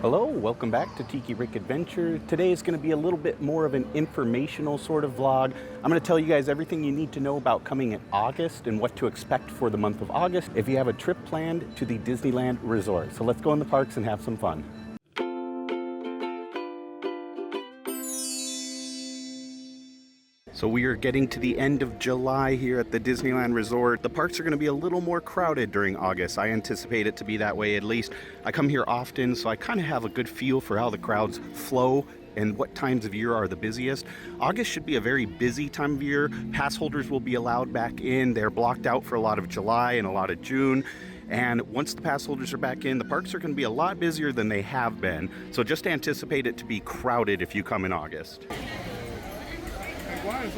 Hello, welcome back to Tiki Rick Adventure. Today is going to be a little bit more of an informational sort of vlog. I'm going to tell you guys everything you need to know about coming in August and what to expect for the month of August if you have a trip planned to the Disneyland Resort. So let's go in the parks and have some fun. So we are getting to the end of July here at the Disneyland Resort. The parks are going to be a little more crowded during August. I anticipate it to be that way at least. I come here often, so I kind of have a good feel for how the crowds flow and what times of year are the busiest. August should be a very busy time of year. Pass holders will be allowed back in. They're blocked out for a lot of July and a lot of June. And once the pass holders are back in, the parks are going to be a lot busier than they have been. So just anticipate it to be crowded if you come in August. Why is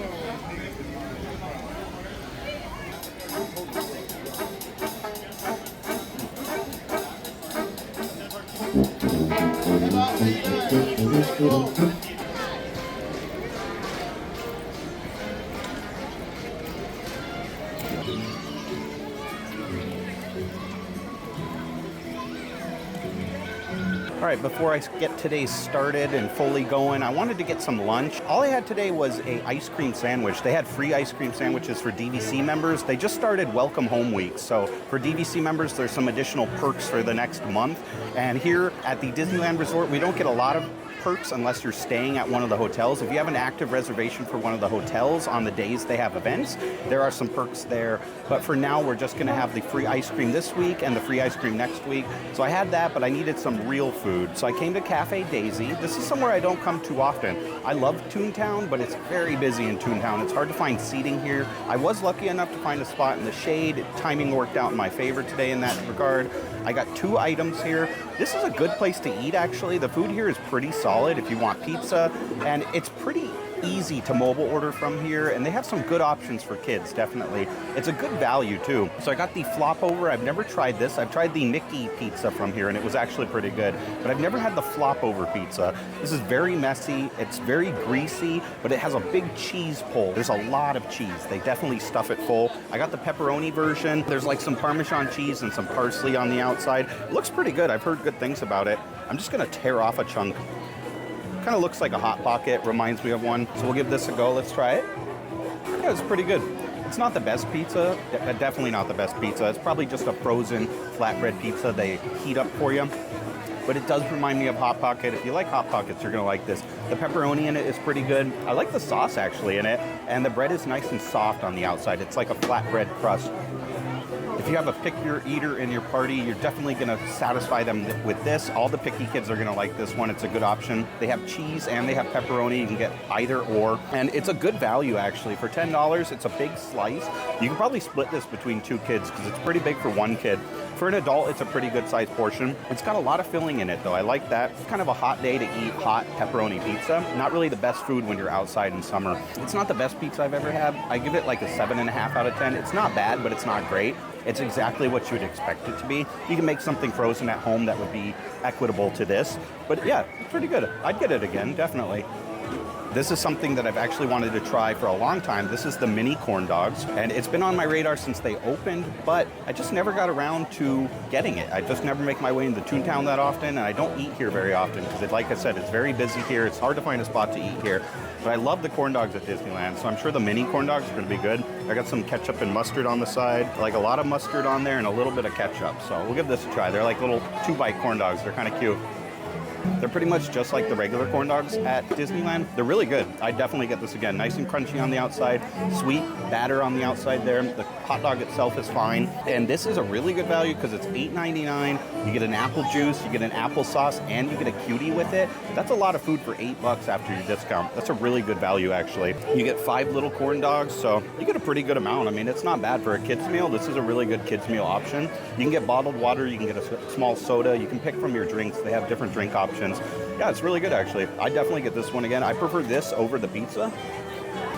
All right, before I get today started and fully going, I wanted to get some lunch. All I had today was an ice cream sandwich. They had free ice cream sandwiches for DVC members. They just started Welcome Home Week. So for DVC members, there's some additional perks for the next month. And here at the Disneyland Resort, we don't get a lot of perks unless you're staying at one of the hotels. If you have an active reservation for one of the hotels on the days they have events, there are some perks there. But for now, we're just going to have the free ice cream this week and the free ice cream next week. So I had that, but I needed some real food. So I came to Cafe Daisy. This is somewhere I don't come too often. I love Toontown, but it's very busy in Toontown. It's hard to find seating here. I was lucky enough to find a spot in the shade. Timing worked out in my favor today in that regard. I got 2 items here. This is a good place to eat, actually. The food here is pretty solid if you want pizza, and it's pretty easy to mobile order from here, and they have some good options for kids, definitely. It's a good value, too. So I got the flop over. I've never tried this. I've tried the Mickey pizza from here, and it was actually pretty good, but I've never had the flop over pizza. This is very messy. It's very greasy, but it has a big cheese pull. There's a lot of cheese. They definitely stuff it full. I got the pepperoni version. There's like some Parmesan cheese and some parsley on the outside. It looks pretty good. I've heard good things about it. I'm just gonna tear off a chunk. Kind of looks like a Hot Pocket, reminds me of one. So we'll give this a go. Let's try it. Yeah, it's pretty good. It's not the best pizza, definitely not the best pizza. It's probably just a frozen flatbread pizza they heat up for you. But it does remind me of Hot Pocket. If you like Hot Pockets, you're gonna like this. The pepperoni in it is pretty good. I like the sauce actually in it. And the bread is nice and soft on the outside. It's like a flatbread crust. If you have a pick-your-eater in your party, you're definitely going to satisfy them with this. All the picky kids are going to like this one. It's a good option. They have cheese and they have pepperoni. You can get either or. And it's a good value, actually. For $10, it's a big slice. You can probably split this between 2 kids because it's pretty big for 1 kid. For an adult, it's a pretty good-sized portion. It's got a lot of filling in it, though. I like that. It's kind of a hot day to eat hot pepperoni pizza. Not really the best food when you're outside in summer. It's not the best pizza I've ever had. I give it like a 7.5 out of 10. It's not bad, but it's not great. It's exactly what you would expect it to be. You can make something frozen at home that would be equitable to this. But yeah, it's pretty good. I'd get it again, definitely. This is something that I've actually wanted to try for a long time. This is the mini corn dogs, and it's been on my radar since they opened, but I just never got around to getting it. I just never make my way into Toontown that often, and I don't eat here very often because, like I said, it's very busy here. It's hard to find a spot to eat here, but I love the corn dogs at Disneyland, so I'm sure the mini corn dogs are going to be good. I got some ketchup and mustard on the side, like a lot of mustard on there and a little bit of ketchup, so we'll give this a try. They're like little 2-bite corn dogs. They're kind of cute. They're pretty much just like the regular corn dogs at Disneyland. They're really good. I'd definitely get this again. Nice and crunchy on the outside, sweet batter on the outside there. The hot dog itself is fine. And this is a really good value because it's $8.99. You get an apple juice, you get an applesauce, and you get a cutie with it. That's a lot of food for $8 after your discount. That's a really good value, actually. You get 5 little corn dogs, so you get a pretty good amount. I mean, it's not bad for a kid's meal. This is a really good kid's meal option. You can get bottled water, you can get a small soda, you can pick from your drinks. They have different drink options. Yeah, it's really good, actually. I definitely get this one again. I prefer this over the pizza.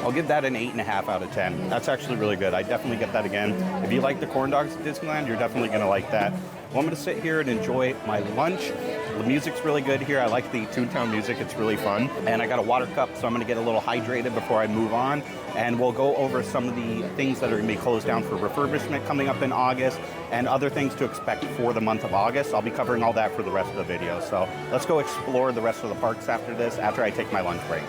I'll give that an 8.5 out of 10. That's actually really good. I definitely get that again. If you like the corn dogs at Disneyland, you're definitely going to like that. Well, I'm going to sit here and enjoy my lunch. The music's really good here. I like the Toontown music. It's really fun. And I got a water cup, so I'm going to get a little hydrated before I move on. And we'll go over some of the things that are going to be closed down for refurbishment coming up in August and other things to expect for the month of August. I'll be covering all that for the rest of the video. So let's go explore the rest of the parks after this, after I take my lunch break.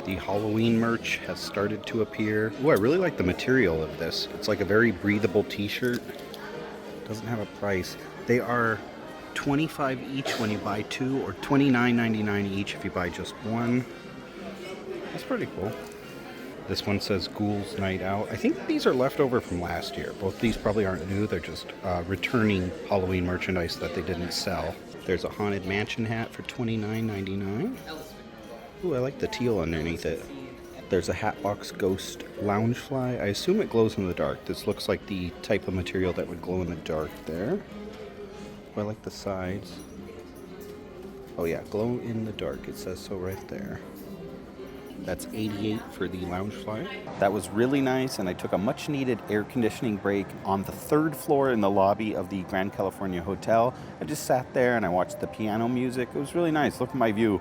The Halloween merch has started to appear. Oh, I really like the material of this. It's like a very breathable t-shirt. Doesn't have a price. They are $25 each when you buy two, or $29.99 each if you buy just one. That's pretty cool. This one says Ghouls Night Out. I think these are leftover from last year. Both these probably aren't new. They're just returning Halloween merchandise that they didn't sell. There's a Haunted Mansion hat for $29.99. Ooh, I like the teal underneath it. There's a Hatbox Ghost Loungefly. I assume it glows in the dark. This looks like the type of material that would glow in the dark there. Oh, I like the sides. Oh yeah, glow in the dark. It says so right there. That's $88 for the Loungefly. That was really nice, and I took a much-needed air conditioning break on the 3rd floor in the lobby of the Grand California Hotel. I just sat there and I watched the piano music. It was really nice. Look at my view.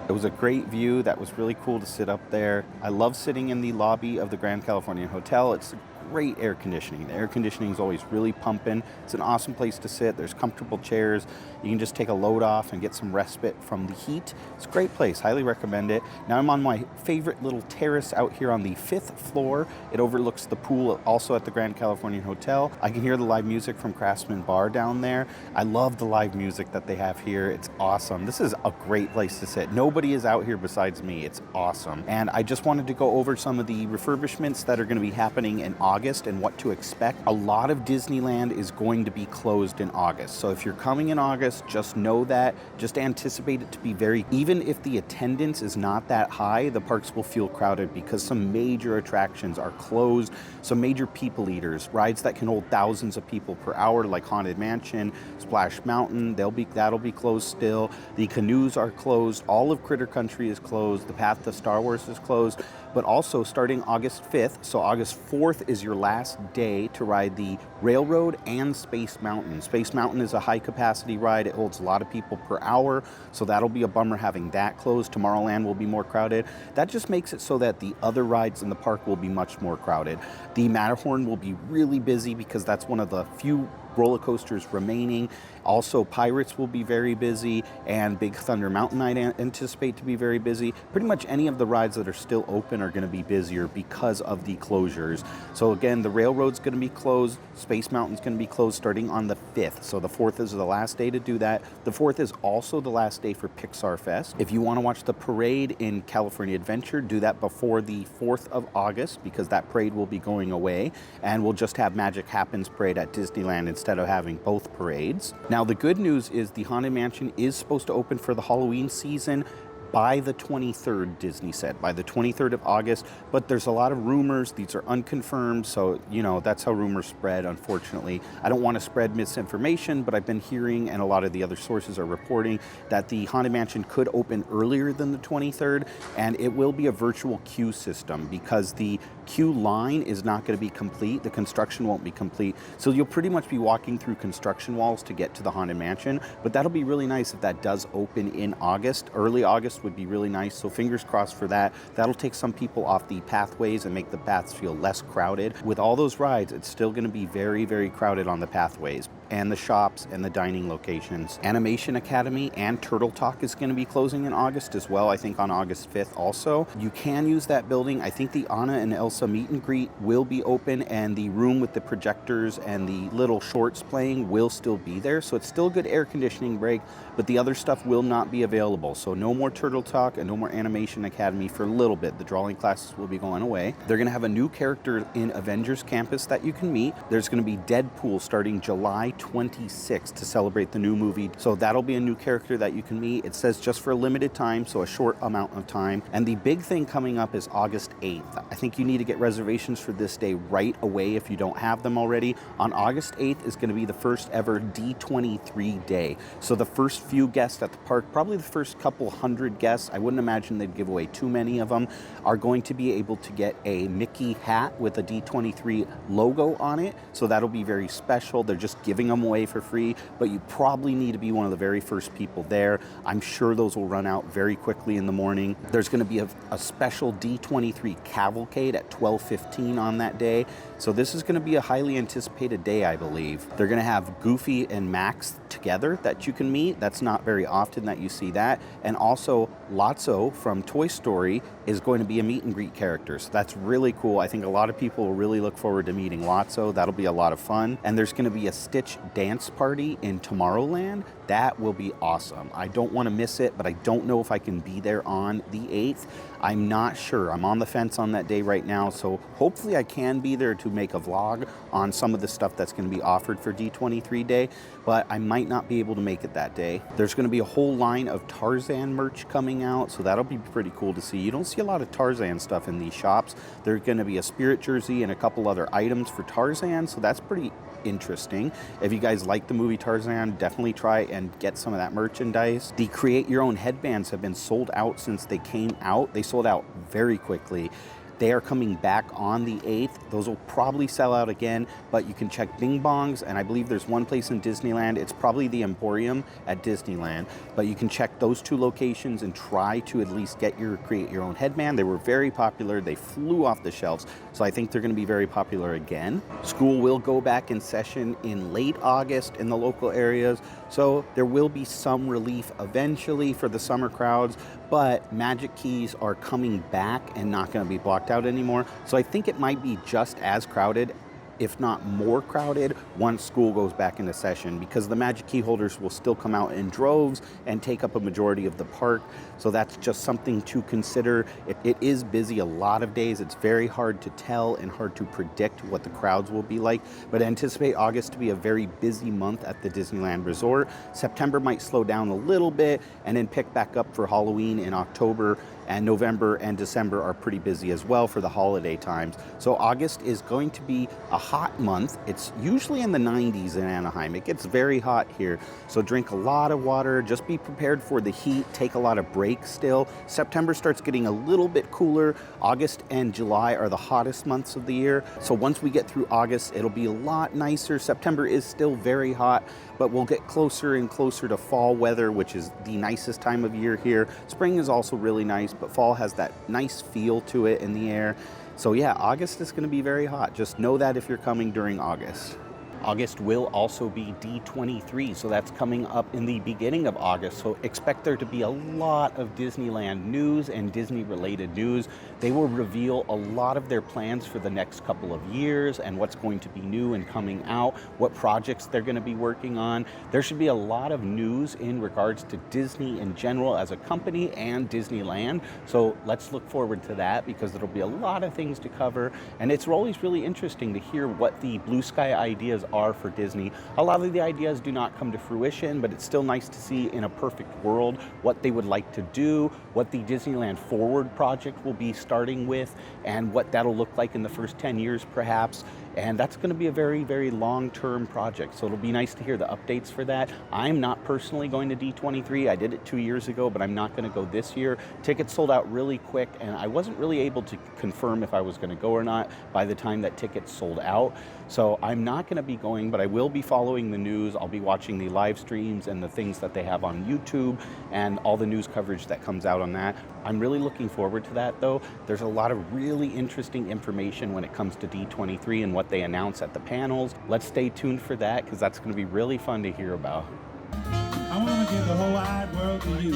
It was a great view. That was really cool to sit up there. I love sitting in the lobby of the Grand Californian Hotel. It's great air conditioning. The air conditioning is always really pumping. It's an awesome place to sit. There's comfortable chairs. You can just take a load off and get some respite from the heat. It's a great place. Highly recommend it. Now I'm on my favorite little terrace out here on the 5th floor. It overlooks the pool also at the Grand Californian Hotel. I can hear the live music from Craftsman Bar down there. I love the live music that they have here. It's awesome. This is a great place to sit. Nobody is out here besides me. It's awesome. And I just wanted to go over some of the refurbishments that are going to be happening in August and what to expect. A lot of Disneyland is going to be closed in August. So if you're coming in August, just know that. Just anticipate it to be even if the attendance is not that high, the parks will feel crowded because some major attractions are closed. Some major people eaters, rides that can hold thousands of people per hour, like Haunted Mansion, Splash Mountain, that'll be closed still. The canoes are closed. All of Critter Country is closed. The Path to Star Wars is closed. But also starting August 5th, so August 4th is your last day to ride the Railroad and Space Mountain. Space Mountain is a high capacity ride. It holds a lot of people per hour, so that'll be a bummer having that closed. Tomorrowland will be more crowded. That just makes it so that the other rides in the park will be much more crowded. The Matterhorn will be really busy because that's one of the few roller coasters remaining. Also, Pirates will be very busy, and Big Thunder Mountain I anticipate to be very busy. Pretty much any of the rides that are still open are going to be busier because of the closures. So again, the Railroad's going to be closed. Space Mountain's going to be closed starting on the 5th. So the 4th is the last day to do that. The 4th is also the last day for Pixar Fest. If you want to watch the parade in California Adventure, do that before the 4th of August because that parade will be going away, and we'll just have Magic Happens parade at Disneyland instead of having both parades. Now, the good news is the Haunted Mansion is supposed to open for the Halloween season by the 23rd, Disney said, by the 23rd of August. But there's a lot of rumors. These are unconfirmed. So, that's how rumors spread, unfortunately. I don't want to spread misinformation, but I've been hearing, and a lot of the other sources are reporting, that the Haunted Mansion could open earlier than the 23rd, and it will be a virtual queue system because the queue line is not going to be complete. The construction won't be complete. So you'll pretty much be walking through construction walls to get to the Haunted Mansion. But that'll be really nice if that does open in August. Early August would be really nice, so fingers crossed for that. That'll take some people off the pathways and make the paths feel less crowded. With all those rides, it's still going to be very, very crowded on the pathways and the shops and the dining locations. Animation Academy and Turtle Talk is going to be closing in August as well, I think on August 5th also. You can use that building. I think the Anna and Elsa meet and greet will be open, and the room with the projectors and the little shorts playing will still be there, so it's still a good air conditioning break, but the other stuff will not be available. So no more Turtle Talk and no more Animation Academy for a little bit. The drawing classes will be going away. They're going to have a new character in Avengers Campus that you can meet. There's going to be Deadpool starting July 26th to celebrate the new movie. So that'll be a new character that you can meet. It says just for a limited time, so a short amount of time. And the big thing coming up is August 8th. I think you need to get reservations for this day right away if you don't have them already. On August 8th is going to be the first ever D23 day. So the first few guests at the park, probably the first couple hundred guests, I wouldn't imagine they'd give away too many of them, are going to be able to get a Mickey hat with a D23 logo on it. So that'll be very special. They're just giving them away for free, but you probably need to be one of the very first people there. I'm sure those will run out very quickly in the morning. There's going to be a special D23 cavalcade at 12:15 on that day. So this is going to be a highly anticipated day, I believe. They're going to have Goofy and Max together that you can meet. That's not very often that you see that. And also Lotso from Toy Story is going to be a meet and greet character. So that's really cool. I think a lot of people will really look forward to meeting Lotso. That'll be a lot of fun. And there's going to be a Stitch dance party in Tomorrowland. That will be awesome. I don't want to miss it, but I don't know if I can be there on the 8th. I'm not sure. I'm on the fence on that day right now, so hopefully I can be there to make a vlog on some of the stuff that's going to be offered for D23 day, but I might not be able to make it that day. There's going to be a whole line of Tarzan merch coming out, so that'll be pretty cool to see. You don't see a lot of Tarzan stuff in these shops. There's going to be a Spirit jersey and a couple other items for Tarzan, so that's pretty interesting. If you guys like the movie Tarzan, definitely try and get some of that merchandise. The Create Your Own headbands have been sold out since they came out. They sold out very quickly. They are coming back on the 8th. Those will probably sell out again, but you can check Bing Bongs, and I believe there's one place in Disneyland. It's probably the Emporium at Disneyland, but you can check those two locations and try to at least get your Create Your Own headband. They were very popular. They flew off the shelves, so I think they're going to be very popular again. School will go back in session in late August in the local areas, so there will be some relief eventually for the summer crowds, but Magic Keys are coming back and not going to be blocked out anymore. So I think it might be just as crowded, if not more crowded, once school goes back into session, because the Magic Key holders will still come out in droves and take up a majority of the park. So that's just something to consider. It is busy a lot of days. It's very hard to tell and hard to predict what the crowds will be like, but anticipate August to be a very busy month at the Disneyland Resort. September might slow down a little bit and then pick back up for Halloween in October, and November and December are pretty busy as well for the holiday times. So August is going to be a hot month. It's usually in the 90s in Anaheim. It gets very hot here. So drink a lot of water, just be prepared for the heat, take a lot of breaks still. September starts getting a little bit cooler. August and July are the hottest months of the year. So once we get through August, it'll be a lot nicer. September is still very hot, but we'll get closer and closer to fall weather, which is the nicest time of year here. Spring is also really nice, but fall has that nice feel to it in the air. So yeah, August is going to be very hot. Just know that if you're coming during August. August will also be D23, so that's coming up in the beginning of August. So expect there to be a lot of Disneyland news and Disney-related news. They will reveal a lot of their plans for the next couple of years and what's going to be new and coming out, what projects they're going to be working on. There should be a lot of news in regards to Disney in general as a company and Disneyland. So let's look forward to that, because there'll be a lot of things to cover. And it's always really interesting to hear what the blue sky ideas are for Disney. A lot of the ideas do not come to fruition, but it's still nice to see in a perfect world what they would like to do, what the Disneyland Forward project will be starting with, and what that'll look like in the first 10 years perhaps. And that's going to be a very, very long-term project. So it'll be nice to hear the updates for that. I'm not personally going to D23. I did it 2 years ago, but I'm not going to go this year. Tickets sold out really quick, and I wasn't really able to confirm if I was going to go or not by the time that tickets sold out. So I'm not going to be going, but I will be following the news. I'll be watching the live streams and the things that they have on YouTube and all the news coverage that comes out on that. I'm really looking forward to that, though. There's a lot of really interesting information when it comes to D23 and what they announce at the panels. Let's stay tuned for that, because that's going to be really fun to hear about. I want to give the whole wide world to you.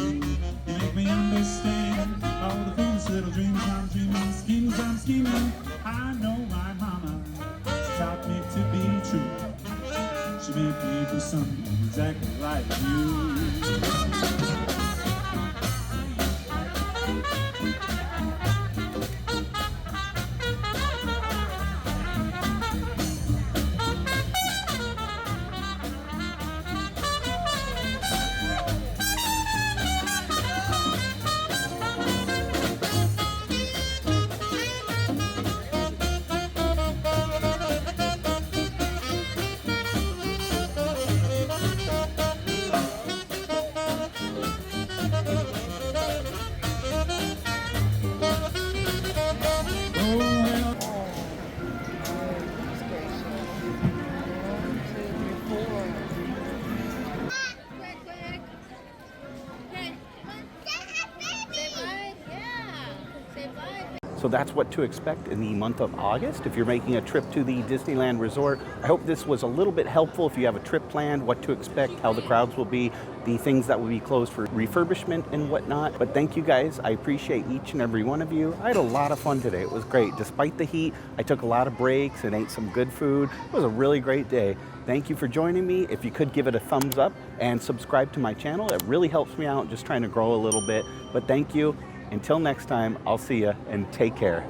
You make me understand all the foolish little dreams I'm dreaming, schemes I'm scheming. I know my mama taught me to be true. She made me do something exactly like you. So that's what to expect in the month of August if you're making a trip to the Disneyland Resort. I hope this was a little bit helpful if you have a trip planned, what to expect, how the crowds will be, the things that will be closed for refurbishment and whatnot. But thank you guys. I appreciate each and every one of you. I had a lot of fun today. It was great. Despite the heat, I took a lot of breaks and ate some good food. It was a really great day. Thank you for joining me. If you could give it a thumbs up and subscribe to my channel, it really helps me out, just trying to grow a little bit. But thank you. Until next time, I'll see you and take care.